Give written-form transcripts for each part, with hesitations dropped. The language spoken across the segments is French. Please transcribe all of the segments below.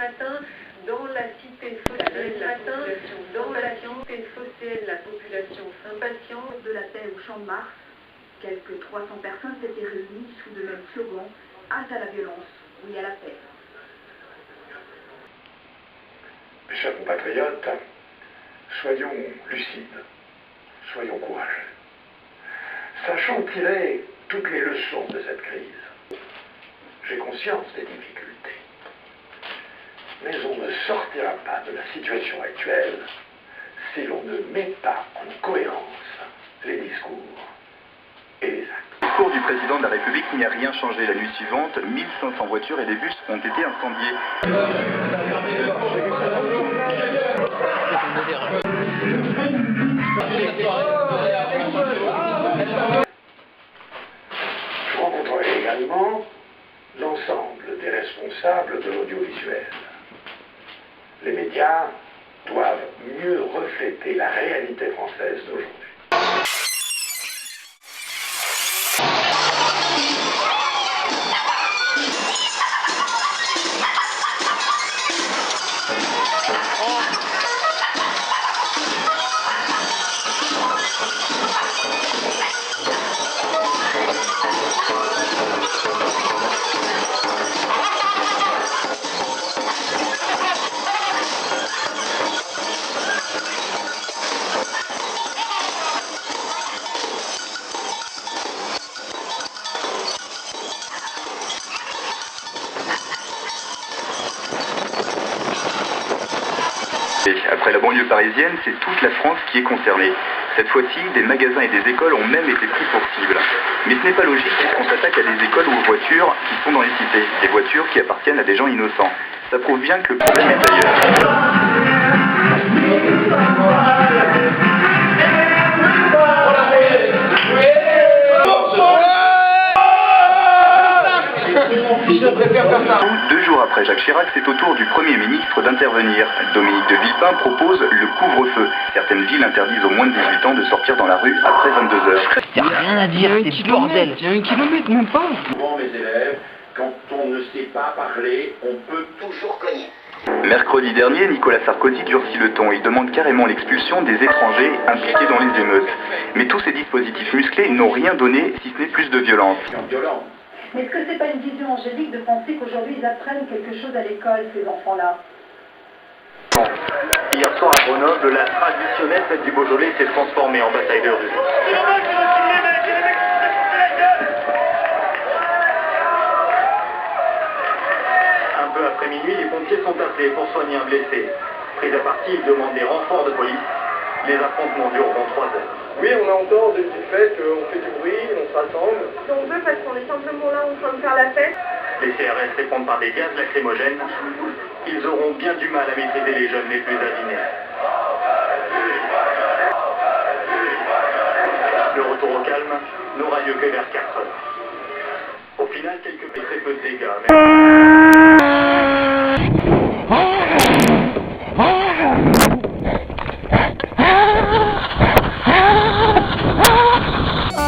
matin, dans la cité phocéenne, la population impatiente de la paix au Champ de Mars, quelques 300 personnes s'étaient réunies sous le même slogan, hâte à la violence, oui à la paix. Mes chers compatriotes, soyons lucides, soyons courageux. Sachons tirer toutes les leçons de cette crise. J'ai conscience des difficultés. Mais on ne sortira pas de la situation actuelle si l'on ne met pas en cohérence les discours et les actes. Au cours du président de la République n'y a rien changé. La nuit suivante, 1500 voitures et des bus ont été incendiés. Je rencontrerai également l'ensemble des responsables de l'audiovisuel. Les médias doivent mieux refléter la réalité française d'aujourd'hui. Après la banlieue parisienne, c'est toute la France qui est concernée. Cette fois-ci, des magasins et des écoles ont même été pris pour cible. Mais ce n'est pas logique puisqu'on s'attaque à des écoles ou aux voitures qui sont dans les cités, des voitures qui appartiennent à des gens innocents. Ça prouve bien que le problème est ailleurs. Deux jours après Jacques Chirac, c'est au tour du Premier ministre d'intervenir. Dominique de Villepin propose le couvre-feu. Certaines villes interdisent aux moins de 18 ans de sortir dans la rue après 22h. Y'a rien à dire, c'est bordel. Il y a 1 kilomètre, même pas. Souvent, mes élèves, quand on ne sait pas parler, on peut toujours cogner. Mercredi dernier, Nicolas Sarkozy durcit le ton. Il demande carrément l'expulsion des étrangers impliqués dans les émeutes. Mais tous ces dispositifs musclés n'ont rien donné, si ce n'est plus de violence. Mais est-ce que c'est pas une vision angélique de penser qu'aujourd'hui ils apprennent quelque chose à l'école, ces enfants-là? Hier soir à Grenoble, la traditionnelle fête du Beaujolais s'est transformée en bataille de rue. Un peu après minuit, les pompiers sont appelés pour soigner un blessé. Pris à partie, ils demandent des renforts de police. Les affrontements dureront 3 heures. Oui, on a encore du fait qu'on fait du bruit, on se rassemble. On veut parce qu'on est simplement là en train de faire la fête. Les CRS répondent par des gaz lacrymogènes. Ils auront bien du mal à maîtriser les jeunes les plus avinés. Le retour au calme n'aura lieu que vers 4 heures. Au final, très peu de dégâts.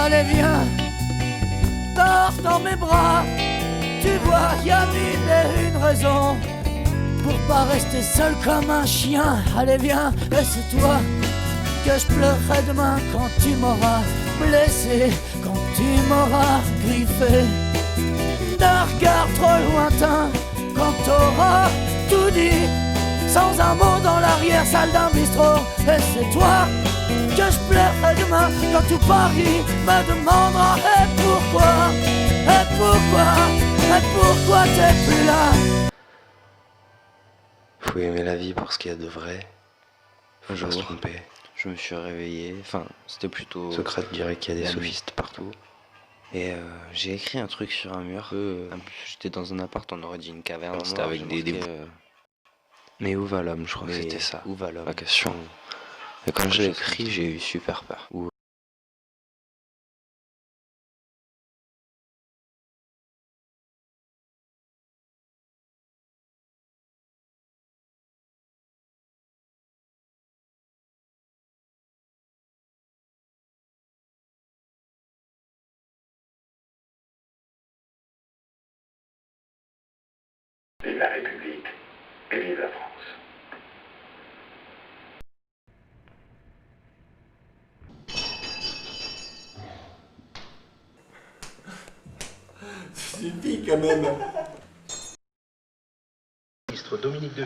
Allez viens, dors dans mes bras. Tu vois, y'a mille et une raisons pour pas rester seul comme un chien. Allez viens, et c'est toi que je pleurerai demain quand tu m'auras blessé, quand tu m'auras griffé. D'un regard trop lointain, quand t'auras tout dit, sans un mot dans l'arrière-salle d'un bistrot. Et c'est toi que je pleurerai demain quand tout Paris me demandera et pourquoi t'es plus là. Faut aimer la vie pour ce qu'il y a de vrai. Faut pas se Bonjour. tromper. Je me suis réveillé, enfin c'était plutôt... Socrate dirait qu'il y a des la sophistes partout. Et j'ai écrit un truc sur un mur. J'étais dans un appart, on aurait dit une caverne. C'était avec des Mais où va l'homme, je crois que c'était ça. Où va l'homme? La question. Et quand Quelque j'ai chose écrit, comme ça. j'ai eu super peur. Vive la République Et vive la France. Suffit quand même. Ministre Dominique de